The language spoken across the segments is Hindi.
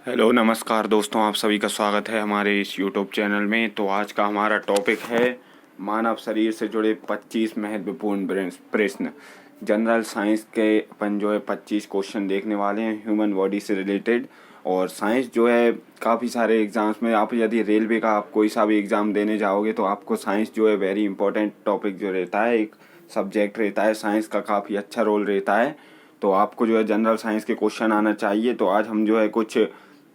हेलो नमस्कार दोस्तों, आप सभी का स्वागत है हमारे इस यूट्यूब चैनल में। तो आज का हमारा टॉपिक है मानव शरीर से जुड़े 25 महत्वपूर्ण प्रश्न। जनरल साइंस के अपन जो है 25 क्वेश्चन देखने वाले हैं ह्यूमन बॉडी से रिलेटेड। और साइंस जो है काफ़ी सारे एग्ज़ाम्स में, आप यदि रेलवे का आप कोई सा भी एग्ज़ाम देने जाओगे तो आपको साइंस जो है वेरी इंपॉर्टेंट टॉपिक जो रहता है, एक सब्जेक्ट रहता है साइंस का, काफ़ी अच्छा रोल रहता है। तो आपको जो है जनरल साइंस के क्वेश्चन आना चाहिए। तो आज हम जो है कुछ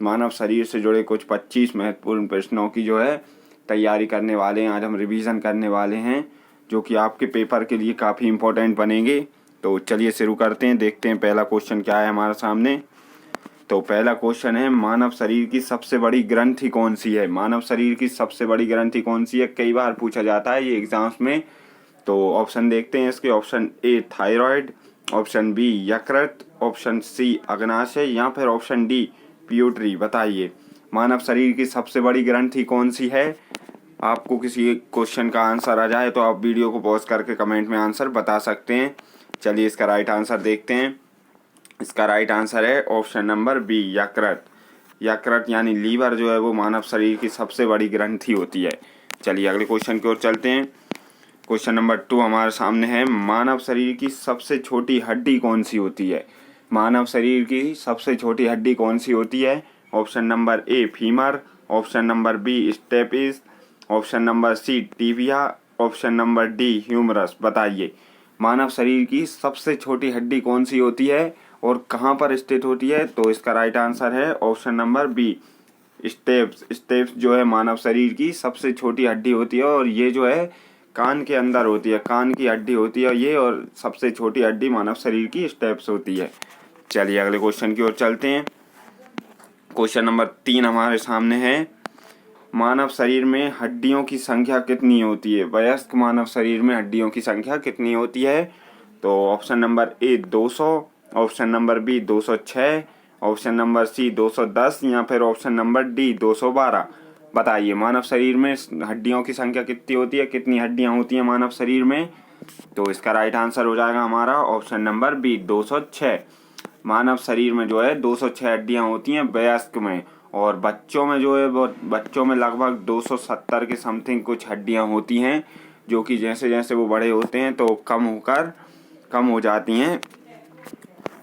मानव शरीर से जुड़े कुछ 25 महत्वपूर्ण प्रश्नों की जो है तैयारी करने वाले हैं। आज हम रिवीजन करने वाले हैं जो कि आपके पेपर के लिए काफ़ी इम्पोर्टेंट बनेंगे। तो चलिए शुरू करते हैं, देखते हैं पहला क्वेश्चन क्या है हमारे सामने। तो पहला क्वेश्चन है, मानव शरीर की सबसे बड़ी ग्रंथि कौन सी है? मानव शरीर की सबसे बड़ी ग्रंथि कौन सी है? कई बार पूछा जाता है ये एग्जाम्स में। तो ऑप्शन देखते हैं इसके। Option A thyroid, option B यकृत, ऑप्शन सी अग्नाशय या फिर ऑप्शन डी पिट्यूटरी। बताइए मानव शरीर की सबसे बड़ी ग्रंथि कौन सी है? आपको किसी क्वेश्चन का आंसर आ जाए तो आप वीडियो को पॉज करके कमेंट में आंसर बता सकते हैं। चलिए इसका राइट आंसर देखते हैं। इसका राइट आंसर है ऑप्शन नंबर बी यकृत। यकृत यानी लीवर जो है वो मानव शरीर की सबसे बड़ी ग्रंथि होती है। चलिए अगले क्वेश्चन की ओर चलते हैं। क्वेश्चन नंबर 2 हमारे सामने है, मानव शरीर की सबसे छोटी हड्डी कौन सी होती है? मानव शरीर की सबसे छोटी हड्डी कौन सी होती है? Option number A femur, option number B stapes, option number C tibia, option number D humerus. बताइए मानव शरीर की सबसे छोटी हड्डी कौन सी होती है और कहाँ पर स्थित होती है? तो इसका राइट आंसर है option number B stapes. Stapes जो है मानव शरीर की सबसे छोटी हड्डी होती है और ये जो है कान के अंदर होती है, कान की हड्डी होती है ये, और सबसे छोटी हड्डी मानव शरीर की स्टेप्स होती है। चलिए अगले क्वेश्चन की ओर चलते हैं। क्वेश्चन नंबर 3 हमारे सामने है, मानव शरीर में हड्डियों की संख्या कितनी होती है? वयस्क मानव शरीर में हड्डियों की संख्या कितनी होती है? तो option number A 200, option number B 206, option number C 210 या फिर ऑप्शन नंबर डी 212। बताइए मानव शरीर में हड्डियों की संख्या कितनी होती है, कितनी हड्डियां होती हैं मानव शरीर में? तो इसका राइट आंसर हो जाएगा हमारा ऑप्शन नंबर बी 206। मानव शरीर में जो है 206 हड्डियां होती हैं वयस्क में, और बच्चों में जो है वो बच्चों में लगभग 270 के समथिंग कुछ हड्डियां होती हैं, जो कि जैसे जैसे वो बड़े होते हैं तो कम हो जाती हैं।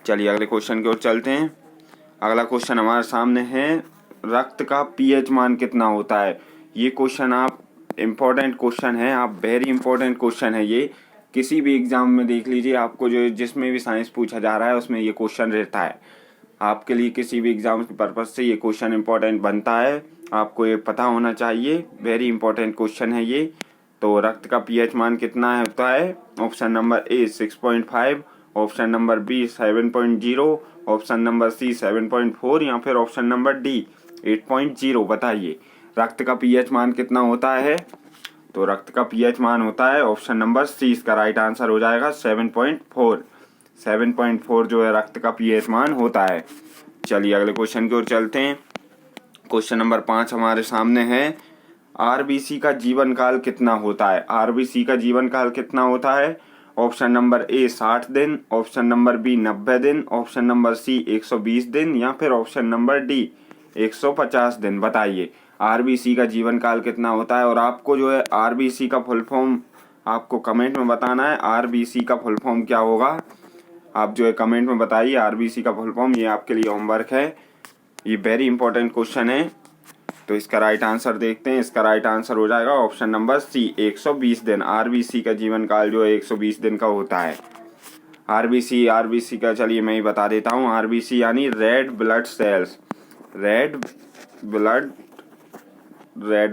चलिए अगले क्वेश्चन की ओर चलते हैं। अगला क्वेश्चन हमारे सामने है, रक्त का पीएच मान कितना होता है? ये क्वेश्चन आप इम्पोर्टेंट क्वेश्चन है, आप वेरी इंपॉर्टेंट क्वेश्चन है ये। किसी भी एग्जाम में देख लीजिए, आपको जो जिसमें भी साइंस पूछा जा रहा है उसमें ये क्वेश्चन रहता है। आपके लिए किसी भी एग्जाम के पर्पज से ये क्वेश्चन इंपॉर्टेंट बनता है, आपको ये पता होना चाहिए। वेरी इंपॉर्टेंट क्वेश्चन है ये। तो रक्त का पीएच मान कितना होता है? Option number A 6.5, option number B 7.0, option number C 7.4 या फिर ऑप्शन नंबर डी 8.0। बताइए रक्त का पीएच मान कितना होता है? तो रक्त का पीएच मान होता है ऑप्शन नंबर सी, इसका राइट आंसर हो जाएगा 7.4। 7.4 जो है रक्त का पीएच मान होता है। चलिए अगले क्वेश्चन की ओर चलते हैं। क्वेश्चन नंबर 5 हमारे सामने है, आरबीसी का जीवन काल कितना होता है? आरबीसी का जीवन काल कितना होता है? ऑप्शन नंबर ए 60 दिन, ऑप्शन नंबर बी 90 दिन, ऑप्शन नंबर सी 120 दिन या फिर ऑप्शन नंबर डी 150 दिन। बताइए आरबीसी का जीवन काल कितना होता है? और आपको जो है आरबीसी का फुल फॉर्म आपको कमेंट में बताना है। आरबीसी का फुल फॉर्म क्या होगा, आप जो है कमेंट में बताइए आरबीसी का फुल फॉर्म। ये आपके लिए होमवर्क है, ये वेरी इंपॉर्टेंट क्वेश्चन है। तो इसका राइट आंसर देखते हैं। इसका राइट आंसर हो जाएगा ऑप्शन नंबर सी 120 दिन। आरबीसी का जीवन काल जो है 120 दिन का होता है। आरबीसी का चलिए मैं ही बता देता हूँ। आरबीसी यानी red blood sales. Red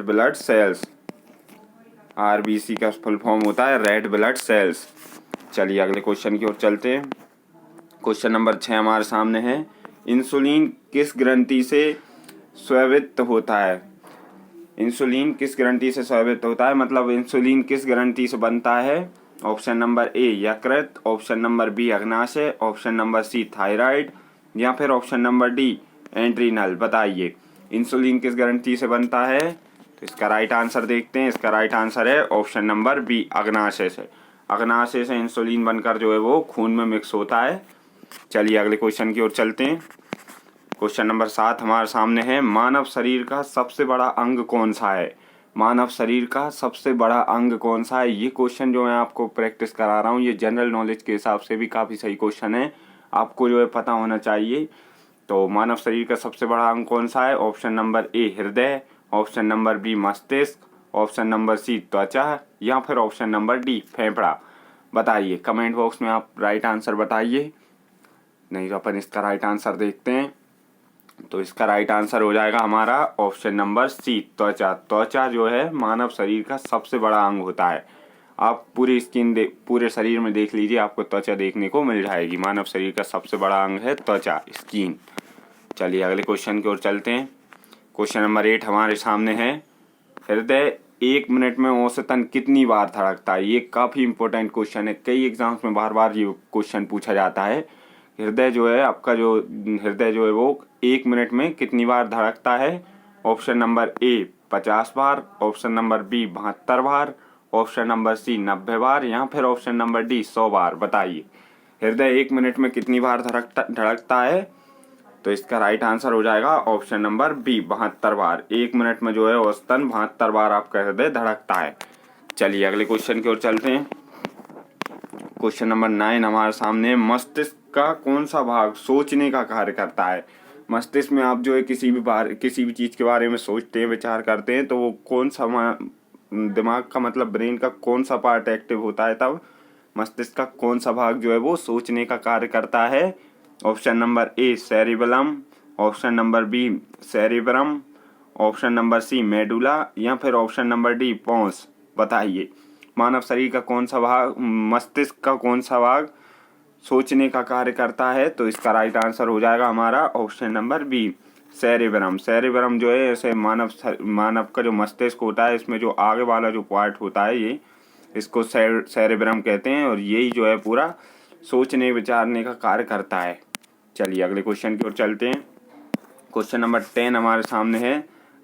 blood sales RBC का फुल फॉर्म होता है रेड ब्लड सेल्स। चलिए अगले क्वेश्चन की ओर चलते हैं। क्वेश्चन नंबर 6 हमारे सामने है, इंसुलिन किस ग्रंथि से स्रावित होता है? इंसुलिन किस ग्रंथि से स्रावित होता है, मतलब इंसुलिन किस ग्रंथि से बनता है? ऑप्शन नंबर ए यकृत, ऑप्शन नंबर बी अग्नाशय, ऑप्शन नंबर सी थायराइड या फिर ऑप्शन नंबर डी एड्रिनल। बताइए इंसुलिन किस ग्रंथि से बनता है? तो इसका राइट आंसर देखते हैं। इसका राइट आंसर है ऑप्शन नंबर बी अग्नाशय से। अग्नाशय से इंसुलिन बनकर जो है वो खून में मिक्स होता है। चलिए अगले क्वेश्चन की ओर चलते हैं। क्वेश्चन नंबर 7 हमारे सामने है, मानव शरीर का सबसे बड़ा अंग कौन सा है? मानव शरीर का सबसे बड़ा अंग कौन सा है? ये क्वेश्चन जो मैं आपको प्रैक्टिस करा रहा हूँ, ये जनरल नॉलेज के हिसाब से भी काफ़ी सही क्वेश्चन है, आपको जो है पता होना चाहिए। तो मानव शरीर का सबसे बड़ा अंग कौन सा है? ऑप्शन नंबर ए हृदय, ऑप्शन नंबर बी मस्तिष्क, ऑप्शन नंबर सी त्वचा, या फिर ऑप्शन नंबर डी फेफड़ा। बताइए, कमेंट बॉक्स में आप राइट आंसर बताइए। नहीं तो अपन इसका राइट आंसर देखते हैं। तो इसका राइट आंसर हो जाएगा हमारा ऑप्शन नंबर सी त्वचा। त्वचा जो है मानव शरीर का सबसे बड़ा अंग होता है। आप पूरे शरीर में देख लीजिए, आपको त्वचा देखने को मिल जाएगी। मानव शरीर का सबसे बड़ा अंग है त्वचा, स्किन। चलिए अगले क्वेश्चन की ओर चलते हैं। क्वेश्चन नंबर 8 हमारे सामने है, हृदय 1 मिनट में औसतन कितनी बार धड़कता है? ये काफ़ी इंपॉर्टेंट क्वेश्चन है, कई एग्जाम्स में बार बार ये क्वेश्चन पूछा जाता है। हृदय जो है आपका, जो हृदय जो है वो 1 मिनट में कितनी बार धड़कता है? ऑप्शन नंबर ए 50 बार, ऑप्शन नंबर बी 72 बार, ऑप्शन नंबर सी 90 बार, या फिर ऑप्शन नंबर डी 100 बार। बताइए, हृदय 1 मिनट में कितनी बार धड़कता है? तो इसका राइट आंसर हो जाएगा ऑप्शन नंबर बी 72 बार। 1 मिनट में जो है औसतन 72 बार आपका हृदय धड़कता है। चलिए अगले क्वेश्चन की ओर चलते हैं। क्वेश्चन नंबर 9 हमारे सामने, मस्तिष्क का कौन सा भाग सोचने का कार्य करता है? मस्तिष्क में आप जो है किसी भी चीज़ के बारे में सोचते हैं, विचार करते हैं, तो वो कौन सा दिमाग का मतलब ब्रेन का कौन सा पार्ट एक्टिव होता है? तब मस्तिष्क का कौन सा भाग जो है वो सोचने का कार्य करता है? Option number A cerebellum, option number B cerebrum, option number C medulla, या फिर ऑप्शन नंबर डी पोंस। बताइए, मानव शरीर का कौन सा भाग, मस्तिष्क का कौन सा भाग सोचने का कार्य करता है? तो इसका राइट आंसर हो जाएगा हमारा option number B cerebrum. Cerebrum जो है, ऐसे मानव का जो मस्तिष्क होता है, इसमें जो आगे वाला जो पार्ट होता है, ये इसको सेरिब्रम कहते हैं, और यही जो है पूरा सोचने विचारने का कार्य करता है। चलिए अगले क्वेश्चन की ओर चलते हैं। क्वेश्चन नंबर 10 हमारे सामने है,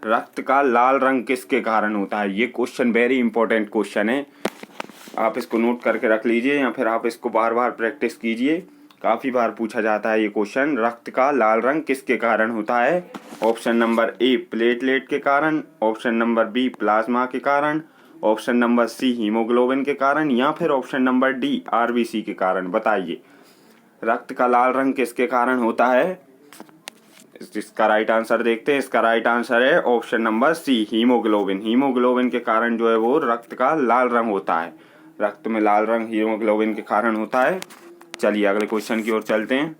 रक्त का लाल रंग किसके कारण होता है? ये क्वेश्चन वेरी इंपॉर्टेंट क्वेश्चन है, आप इसको नोट करके रख लीजिए, या फिर आप इसको बार बार प्रैक्टिस कीजिए। काफ़ी बार पूछा जाता है ये क्वेश्चन, रक्त का लाल रंग किसके कारण होता है? ऑप्शन नंबर ए प्लेटलेट के कारण, ऑप्शन नंबर बी प्लाज्मा के कारण, ऑप्शन नंबर सी हीमोग्लोबिन के कारण, या फिर ऑप्शन नंबर डी आरबीसी के कारण। बताइए, रक्त का लाल रंग किसके कारण होता है? इसका राइट आंसर देखते हैं। इसका राइट आंसर है option number C haemoglobin. Haemoglobin के कारण जो है वो रक्त का लाल रंग होता है। रक्त में लाल रंग हीमोग्लोबिन के कारण होता है। चलिए अगले क्वेश्चन की ओर चलते हैं।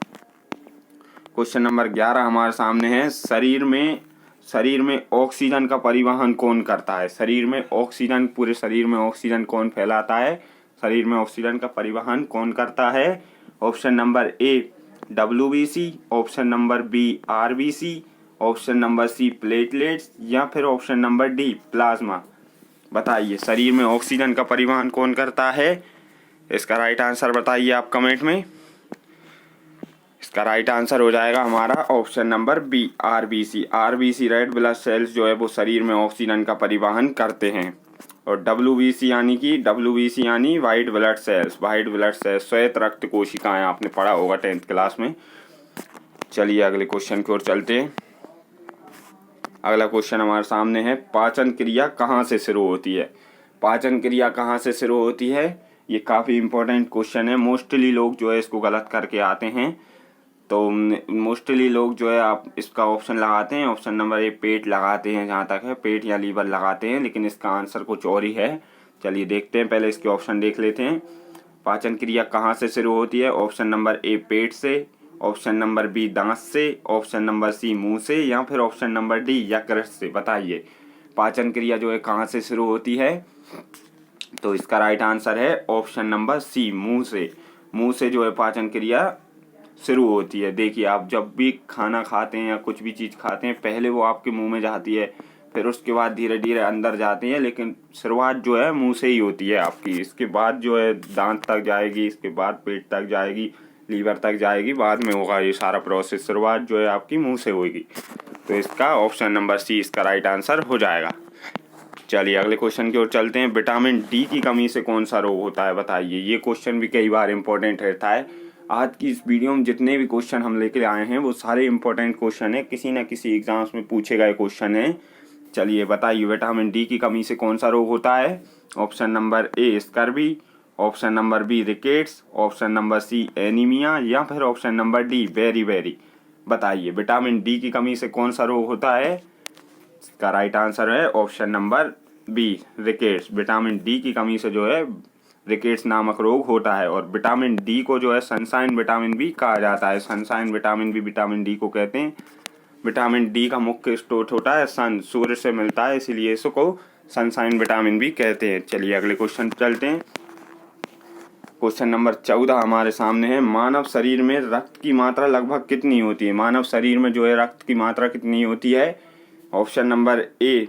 क्वेश्चन नंबर 11 हमारे सामने है, शरीर में ऑक्सीजन का परिवहन कौन करता है? शरीर में ऑक्सीजन, पूरे शरीर में ऑक्सीजन कौन फैलाता है? शरीर में ऑक्सीजन का परिवहन कौन करता है? Option number A WBC, option number B RBC, option number C platelets, या फिर ऑप्शन नंबर डी प्लाज्मा। बताइए, शरीर में ऑक्सीजन का परिवहन कौन करता है? इसका राइट आंसर बताइए आप कमेंट में। इसका राइट आंसर हो जाएगा हमारा option number B RBC red blood cells जो है वो शरीर में ऑक्सीजन का परिवहन करते हैं। और WBC यानी वाइट ब्लड सेल्स, श्वेत रक्त कोशिकाएं, आपने पढ़ा होगा 10th क्लास में। चलिए अगले क्वेश्चन की ओर चलते हैं। अगला क्वेश्चन हमारे सामने है, पाचन क्रिया कहाँ से शुरू होती है? पाचन क्रिया कहाँ से शुरू होती है? ये काफ़ी इंपॉर्टेंट क्वेश्चन है। मोस्टली लोग जो है इसको गलत करके आते हैं, तो मोस्टली लोग जो है आप इसका ऑप्शन लगाते हैं, ऑप्शन नंबर ए पेट लगाते हैं, जहाँ तक है पेट या लीवर लगाते हैं, लेकिन इसका आंसर कुछ और ही है। चलिए देखते हैं, पहले इसके ऑप्शन देख लेते हैं। पाचन क्रिया कहाँ से शुरू होती है? ऑप्शन नंबर ए पेट से, ऑप्शन नंबर बी दांत से, ऑप्शन नंबर सी मुंह से, या फिर ऑप्शन नंबर डी यकृत से। बताइए, पाचन क्रिया जो है कहाँ से शुरू होती है? तो इसका राइट आंसर है ऑप्शन नंबर सी मुंह से। मुंह से जो है पाचन क्रिया शुरू होती है। देखिए, आप जब भी खाना खाते हैं या कुछ भी चीज़ खाते हैं, पहले वो आपके मुंह में जाती है, फिर उसके बाद धीरे धीरे अंदर जाती है, लेकिन शुरुआत जो है मुंह से ही होती है आपकी। इसके बाद जो है दांत तक जाएगी, इसके बाद पेट तक जाएगी, लीवर तक जाएगी, बाद में होगा ये सारा प्रोसेस। शुरुआत जो है आपकी मुंह से होगी। तो इसका ऑप्शन नंबर सी इसका राइट आंसर हो जाएगा। चलिए अगले क्वेश्चन की ओर चलते हैं। विटामिन डी की कमी से कौन सा रोग होता है? बताइए, ये क्वेश्चन भी कई बार इंपॉर्टेंट रहता है। आज की इस वीडियो में जितने भी क्वेश्चन हम लेकर आए हैं वो सारे इंपॉर्टेंट क्वेश्चन है, किसी न किसी एग्जाम्स में पूछे गए क्वेश्चन है। चलिए बताइए, विटामिन डी की कमी से कौन सा रोग होता है? Option number A scurvy, option number B rickets, option number C anaemia, या फिर ऑप्शन नंबर डी बेरी। बताइए, विटामिन डी की कमी से कौन सा रोग होता है? इसका राइट आंसर है option number B rickets. Vitamin D की कमी से जो है रिकेट्स नामक रोग होता है। और विटामिन डी को जो है सनशाइन विटामिन भी कहा जाता है। सनशाइन विटामिन भी विटामिन डी को कहते हैं। विटामिन डी का मुख्य स्रोत होता है सन, सूर्य से मिलता है, इसीलिए इसको सनशाइन विटामिन भी कहते हैं। चलिए अगले क्वेश्चन चलते हैं। क्वेश्चन नंबर 14 हमारे सामने है, मानव शरीर में रक्त की मात्रा लगभग कितनी होती है? मानव शरीर में जो है रक्त की मात्रा कितनी होती है? ऑप्शन नंबर ए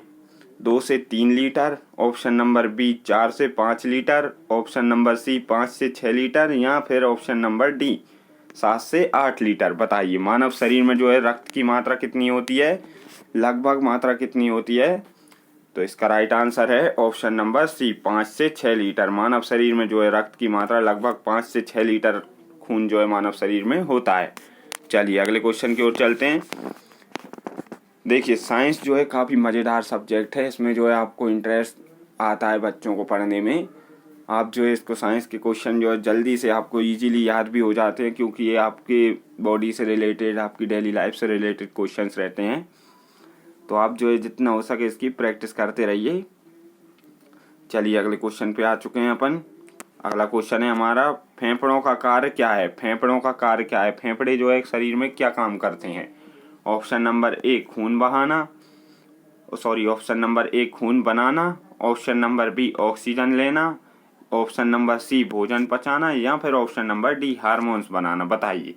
2 से 3 लीटर, ऑप्शन नंबर बी 4 से 5 लीटर, ऑप्शन नंबर सी 5 से 6 लीटर, या फिर ऑप्शन नंबर डी 7 से 8 लीटर। बताइए, मानव शरीर में जो है रक्त की मात्रा कितनी होती है, लगभग मात्रा कितनी होती है? तो इसका राइट आंसर है ऑप्शन नंबर सी 5 से 6 लीटर। मानव शरीर में जो है रक्त की मात्रा लगभग 5 से 6 लीटर खून जो है मानव शरीर में होता है। चलिए अगले क्वेश्चन की ओर चलते हैं। देखिए, साइंस जो है काफ़ी मज़ेदार सब्जेक्ट है। इसमें जो है आपको इंटरेस्ट आता है बच्चों को पढ़ने में। आप जो है इसको साइंस के क्वेश्चन जो है जल्दी से आपको इजीली याद भी हो जाते हैं, क्योंकि ये आपके बॉडी से रिलेटेड, आपकी डेली लाइफ से रिलेटेड क्वेश्चंस रहते हैं। तो आप जो है जितना हो सके इसकी प्रैक्टिस करते रहिए। चलिए अगले क्वेश्चन पे आ चुके हैं अपन। अगला क्वेश्चन है हमारा, फेफड़ों का कार्य क्या है? फेफड़ों का कार्य क्या है? फेफड़े जो है शरीर में क्या काम करते हैं? ऑप्शन नंबर ए खून बहाना, ऑप्शन नंबर ए खून बनाना, ऑप्शन नंबर बी ऑक्सीजन लेना, ऑप्शन नंबर सी भोजन पचाना, या फिर ऑप्शन नंबर डी हार्मोन्स बनाना। बताइए,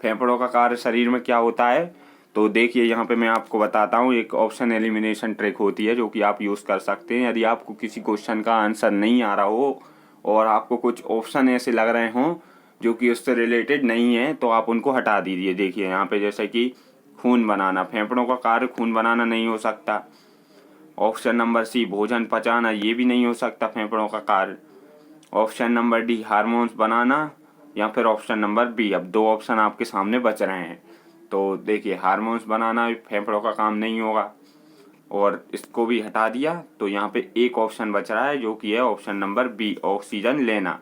फेफड़ों का कार्य शरीर में क्या होता है? तो देखिए, यहाँ पे मैं आपको बताता हूँ, एक ऑप्शन एलिमिनेशन ट्रिक होती है जो कि आप यूज़ कर सकते हैं। यदि आपको किसी क्वेश्चन का आंसर नहीं आ रहा हो और आपको कुछ ऑप्शन ऐसे लग रहे हों जो कि उससे रिलेटेड नहीं है, तो आप उनको हटा दीजिए। देखिए यहाँ पे, जैसे कि खून बनाना, फेफड़ों का कार्य खून बनाना नहीं हो सकता। ऑप्शन नंबर सी भोजन पचाना, ये भी नहीं हो सकता फेफड़ों का कार्य। ऑप्शन नंबर डी हार्मोन्स बनाना, या फिर ऑप्शन नंबर बी। अब 2 ऑप्शन आपके सामने बच रहे हैं। तो देखिए, हार्मोन्स बनाना फेफड़ों का काम नहीं होगा और इसको भी हटा दिया, तो यहाँ पे एक ऑप्शन बच रहा है जो कि है ऑप्शन नंबर बी ऑक्सीजन लेना।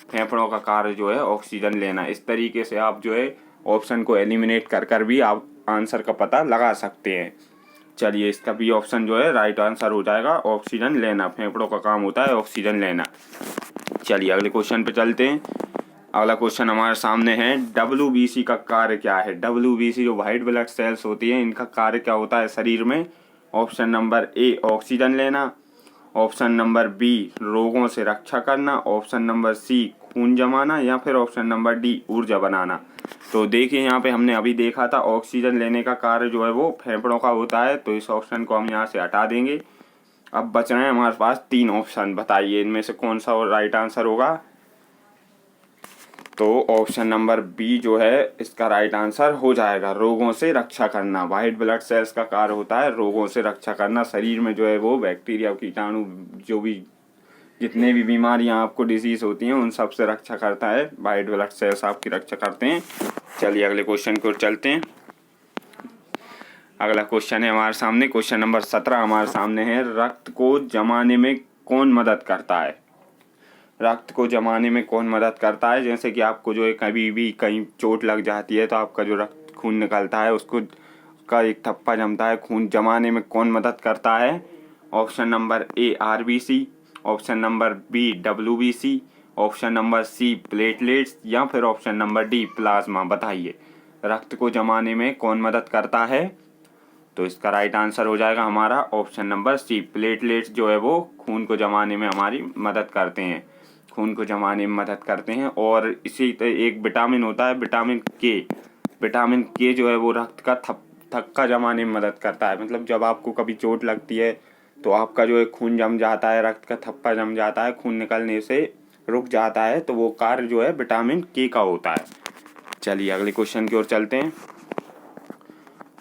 फेफड़ों का कार्य जो है ऑक्सीजन लेना। इस तरीके से आप जो है ऑप्शन को एलिमिनेट कर भी आप आंसर का पता लगा सकते हैं। चलिए, इसका बी ऑप्शन जो है राइट आंसर हो जाएगा, ऑक्सीजन लेना। फेफड़ों का काम होता है ऑक्सीजन लेना। चलिए अगले क्वेश्चन पे चलते हैं। अगला क्वेश्चन हमारे सामने है, WBC का कार्य क्या है? WBC जो व्हाइट ब्लड सेल्स होती हैं, इनका कार्य क्या होता है शरीर में? ऑप्शन नंबर ए ऑक्सीजन लेना, ऑप्शन नंबर बी रोगों से रक्षा करना, ऑप्शन नंबर सी खून जमाना, या फिर ऑप्शन नंबर डी ऊर्जा बनाना। तो देखिए, यहाँ पे हमने अभी देखा था ऑक्सीजन लेने का कार्य जो है वो फेफड़ों का होता है, तो इस ऑप्शन को हम यहाँ से हटा देंगे। अब बच रहे हैं हमारे पास 3 ऑप्शन। बताइए, इनमें से कौन सा राइट आंसर होगा? तो ऑप्शन नंबर बी जो है इसका राइट आंसर हो जाएगा, रोगों से रक्षा करना। व्हाइट ब्लड सेल्स का कार्य होता है रोगों से रक्षा करना। शरीर में जो है वो बैक्टीरिया, कीटाणु, जो भी जितने भी बीमारियां आपको डिजीज होती हैं उन सब से रक्षा करता है। व्हाइट ब्लड सेल्स आपकी रक्षा करते हैं। चलिए अगले क्वेश्चन की ओर चलते हैं। अगला क्वेश्चन है हमारे सामने, क्वेश्चन नंबर 17 हमारे सामने है, रक्त को जमाने में कौन मदद करता है? रक्त को जमाने में कौन मदद करता है? जैसे कि आपको जो है कभी भी कहीं चोट लग जाती है तो आपका जो रक्त खून निकलता है उसको का एक थप्पा जमता है, खून जमाने में कौन मदद करता है? Option number A RBC, option number B WBC, option number C platelets, या फिर ऑप्शन नंबर डी प्लाज्मा। बताइए, रक्त को जमाने में कौन मदद करता है? तो इसका राइट आंसर हो जाएगा हमारा ऑप्शन नंबर सी प्लेटलेट्स जो है वो खून को जमाने में हमारी मदद करते हैं, खून को जमाने में मदद करते हैं। और इसी एक विटामिन होता है विटामिन के जो है वो रक्त का थक्का जमाने में मदद करता है। मतलब जब आपको कभी चोट लगती है तो आपका जो है खून जम जाता है, रक्त का थप्पा जम जाता है, खून निकलने से रुक जाता है, तो वो कार्य जो है विटामिन के का होता है। चलिए अगले क्वेश्चन की ओर चलते हैं।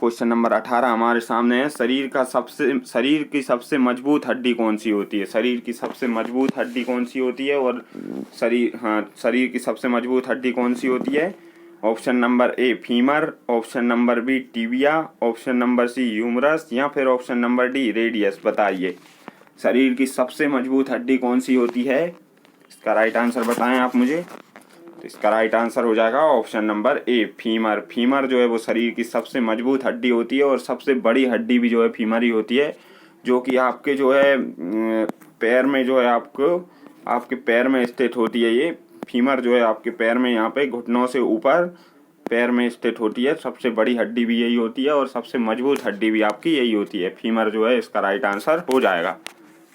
क्वेश्चन नंबर 18 हमारे सामने है, शरीर की सबसे मजबूत हड्डी कौन सी होती है? शरीर की सबसे मजबूत हड्डी कौन सी होती है? और शरीर की सबसे मजबूत हड्डी कौन सी होती है? Option number A femur, option number B tibia, option number C humerus या फिर ऑप्शन नंबर डी रेडियस। बताइए शरीर की सबसे मजबूत हड्डी कौन सी होती है? इसका राइट आंसर बताएं आप मुझे। तो इसका राइट आंसर हो जाएगा option number A femur. Femur जो है वो शरीर की सबसे मजबूत हड्डी होती है और सबसे बड़ी हड्डी भी जो है फीमर ही होती है, जो कि आपके जो है पैर में जो है आपके पैर में स्थित होती है। ये फीमर जो है आपके पैर में, यहाँ पे घुटनों से ऊपर पैर में स्थित होती है। सबसे बड़ी हड्डी भी यही होती है और सबसे मजबूत हड्डी भी आपकी यही होती है। फीमर जो है इसका राइट आंसर हो जाएगा।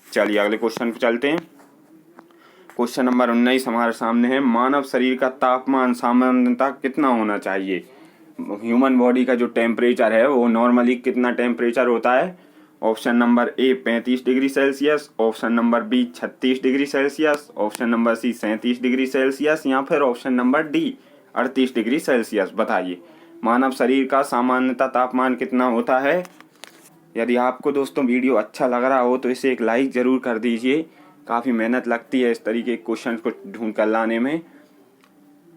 चलिए अगले क्वेश्चन पे चलते हैं। क्वेश्चन नंबर 19 हमारे सामने है, मानव शरीर का तापमान सामान्यतः कितना होना चाहिए? ह्यूमन बॉडी का जो टेम्परेचर है वो नॉर्मली कितना टेम्परेचर होता है? Option number A 35 degree celsius, option number B 36 degree celsius, option number C 37 degree celsius या फिर option number D 38 degree celsius. बताइए मानव शरीर का सामान्यतः तापमान कितना होता है? यदि आपको दोस्तों वीडियो अच्छा लग रहा हो तो इसे एक लाइक ज़रूर कर दीजिए। काफ़ी मेहनत लगती है इस तरीके के क्वेश्चन को ढूंढ कर लाने में।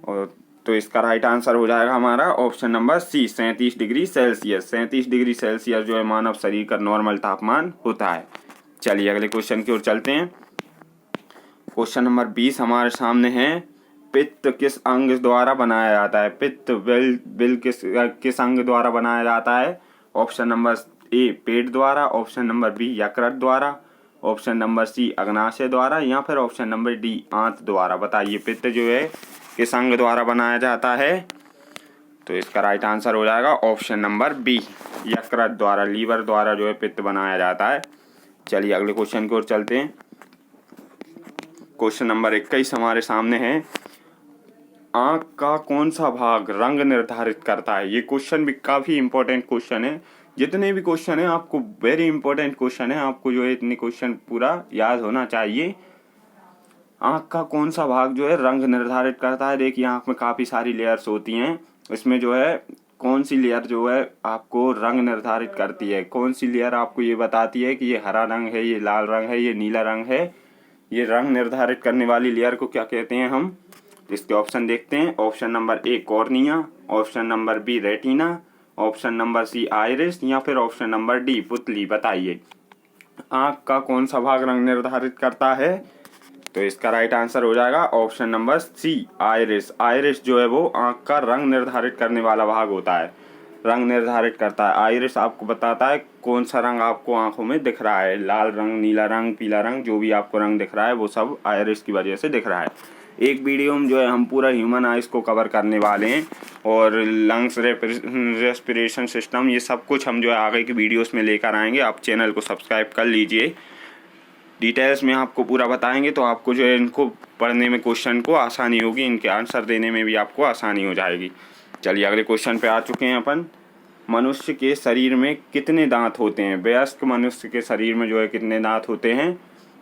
और तो इसका राइट आंसर हो जाएगा हमारा option number C 37 degree celsius. 37 degree celsius जो है मानव शरीर का नॉर्मल तापमान होता है। चलिए अगले क्वेश्चन की ओर चलते हैं। क्वेश्चन नंबर 20 हमारे सामने है, पित्त किस अंग द्वारा बनाया जाता है? पित्त बिल किस अंग द्वारा बनाया जाता है? ऑप्शन नंबर ए पेट द्वारा, ऑप्शन नंबर बी यकृत द्वारा, ऑप्शन नंबर सी अग्नाशय द्वारा या फिर ऑप्शन नंबर डी आंत द्वारा। बताइए पित्त जो है किस अंग द्वारा बनाया जाता है? तो इसका राइट आंसर हो जाएगा ऑप्शन नंबर बी यकृत द्वारा, लीवर द्वारा जो है पित्त बनाया जाता है। चलिए अगले क्वेश्चन की ओर चलते हैं। क्वेश्चन नंबर 21 हमारे सामने है, आँख का कौन सा भाग रंग निर्धारित करता है? ये क्वेश्चन भी काफ़ी इंपॉर्टेंट क्वेश्चन है। जितने भी क्वेश्चन है आपको वेरी इंपॉर्टेंट क्वेश्चन है, आपको जो है इतने क्वेश्चन पूरा याद होना चाहिए। आँख का कौन सा भाग जो है रंग निर्धारित करता है? देखिए आँख में काफ़ी सारी लेयर्स होती हैं, इसमें जो है कौन सी लेयर जो है आपको रंग निर्धारित करती है? कौन सी लेयर आपको ये बताती है कि ये हरा रंग है, ये लाल रंग है, ये नीला रंग है? ये रंग निर्धारित करने वाली लेयर को क्या कहते हैं हम? इसके ऑप्शन देखते हैं। Option number A cornea, option number B retina, option number C iris या फिर ऑप्शन नंबर डी पुतली। बताइए आँख का कौन सा भाग रंग निर्धारित करता है? तो इसका राइट आंसर हो जाएगा option number C iris. Iris जो है वो आँख का रंग निर्धारित करने वाला भाग होता है, रंग निर्धारित करता है। आइरिस आपको बताता है कौन सा रंग आपको आंखों में दिख रहा है, लाल रंग, नीला रंग, पीला रंग, जो भी आपको रंग दिख रहा है वो सब आइरिस की वजह से दिख रहा है। एक वीडियो में जो है हम पूरा ह्यूमन आइज को कवर करने वाले हैं और लंग्स, रेस्पिरेशन सिस्टम, ये सब कुछ हम जो है आगे की वीडियोस में लेकर आएंगे। आप चैनल को सब्सक्राइब कर लीजिए, डिटेल्स में आपको पूरा बताएंगे तो आपको जो है इनको पढ़ने में क्वेश्चन को आसानी होगी, इनके आंसर देने में भी आपको आसानी हो जाएगी। चलिए अगले क्वेश्चन पे आ चुके हैं अपन। मनुष्य के शरीर में कितने दांत होते हैं? वयस्क मनुष्य के शरीर में जो है कितने दांत होते हैं?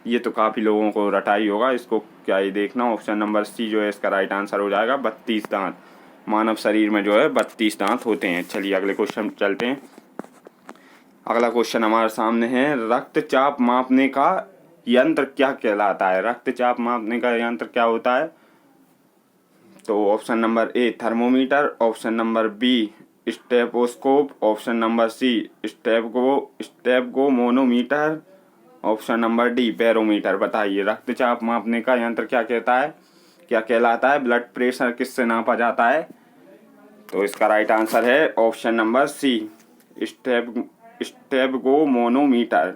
ये तो काफ़ी लोगों को रटा ही होगा, इसको क्या ही देखना। ऑप्शन नंबर सी जो है इसका राइट आंसर हो जाएगा 32 दांत। मानव शरीर में जो है 32 दांत होते हैं। चलिए अगले क्वेश्चन चलते हैं। अगला क्वेश्चन हमारे सामने है, रक्तचाप मापने का यंत्र क्या कहलाता है? रक्तचाप मापने का यंत्र क्या होता है? तो option number A thermometer, option number B stethoscope, option number C sphygmomanometer, option number D barometer. बताइए रक्तचाप मापने का यंत्र क्या कहलाता है? ब्लड प्रेशर किससे नापा जाता है? तो इसका राइट आंसर है ऑप्शन नंबर सी स्टेफगोमोनोमीटर।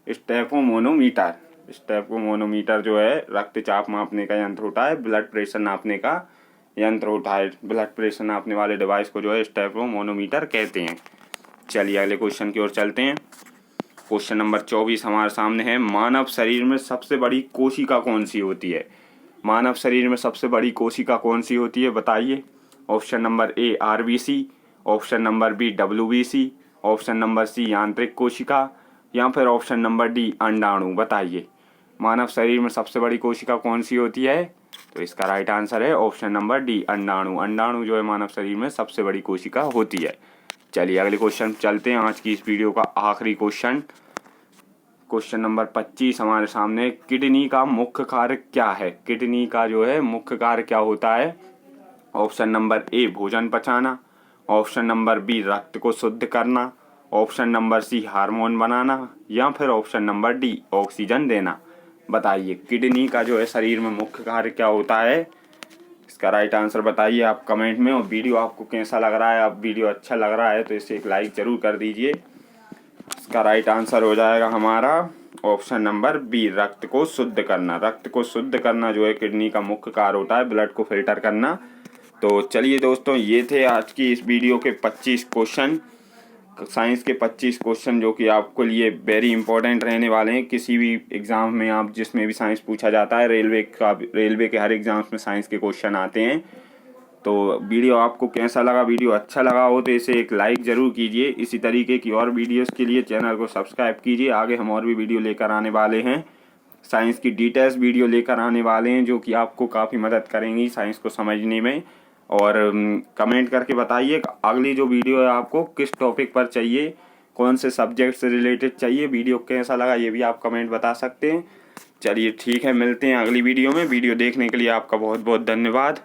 स्टेफगोमोनोमीटर जो है रक्तचाप मापने का यंत्र होता है, ब्लड प्रेशर नापने का यंत्र होता है। ब्लड प्रेशर नापने वाले डिवाइस को जो है स्टेफगोमोनोमीटर कहते हैं। चलिए अगले क्वेश्चन की ओर चलते हैं। क्वेश्चन नंबर 24 हमारे सामने है, मानव शरीर में सबसे बड़ी कोशिका कौन सी होती है? मानव शरीर में सबसे बड़ी कोशिका कौन सी होती है? बताइए। Option number A RBC, option number B WBC, option number C यांत्रिक कोशिका या फिर ऑप्शन नंबर डी अंडाणु। बताइए मानव शरीर में सबसे बड़ी कोशिका कौन सी होती है? तो इसका राइट आंसर है ऑप्शन नंबर डी अंडाणु। अंडाणु जो है मानव शरीर में सबसे बड़ी कोशिका होती है। चलिए अगले क्वेश्चन चलते हैं। आज की इस वीडियो का आखिरी क्वेश्चन नंबर 25 हमारे सामने। किडनी का मुख्य कार्य क्या है? किडनी का जो है मुख्य कार्य क्या होता है? ऑप्शन नंबर ए भोजन पचाना, ऑप्शन नंबर बी रक्त को शुद्ध करना, ऑप्शन नंबर सी हार्मोन बनाना, या फिर ऑप्शन नंबर डी ऑक्सीजन देना। बताइए किडनी का जो है शरीर में मुख्य कार्य क्या होता है? इसका राइट आंसर बताइए आप कमेंट में। और वीडियो आपको कैसा लग रहा है? आप वीडियो अच्छा लग रहा है तो इसे एक लाइक ज़रूर कर दीजिए। इसका राइट आंसर हो जाएगा हमारा ऑप्शन नंबर बी रक्त को शुद्ध करना। रक्त को शुद्ध करना जो है किडनी का मुख्य कार्य होता है, ब्लड को फिल्टर करना। तो चलिए दोस्तों, ये थे आज की इस वीडियो के 25 क्वेश्चन, साइंस के 25 क्वेश्चन जो कि आपके लिए वेरी इंपॉर्टेंट रहने वाले हैं। किसी भी एग्ज़ाम में आप जिसमें भी साइंस पूछा जाता है, रेलवे के हर एग्ज़ाम्स में साइंस के क्वेश्चन आते हैं। तो वीडियो आपको कैसा लगा? वीडियो अच्छा लगा हो तो इसे एक लाइक ज़रूर कीजिए। इसी तरीके की और वीडियोस के लिए चैनल को सब्सक्राइब कीजिए। आगे हम और भी वीडियो लेकर आने वाले हैं, साइंस की डिटेल्स वीडियो लेकर आने वाले हैं जो कि आपको काफ़ी मदद करेंगी साइंस को समझने में। और कमेंट करके बताइए अगली जो वीडियो है आपको किस टॉपिक पर चाहिए, कौन से सब्जेक्ट से रिलेटेड चाहिए। वीडियो कैसा लगा ये भी आप कमेंट बता सकते हैं। चलिए ठीक है, मिलते हैं अगली वीडियो में। वीडियो देखने के लिए आपका बहुत बहुत धन्यवाद।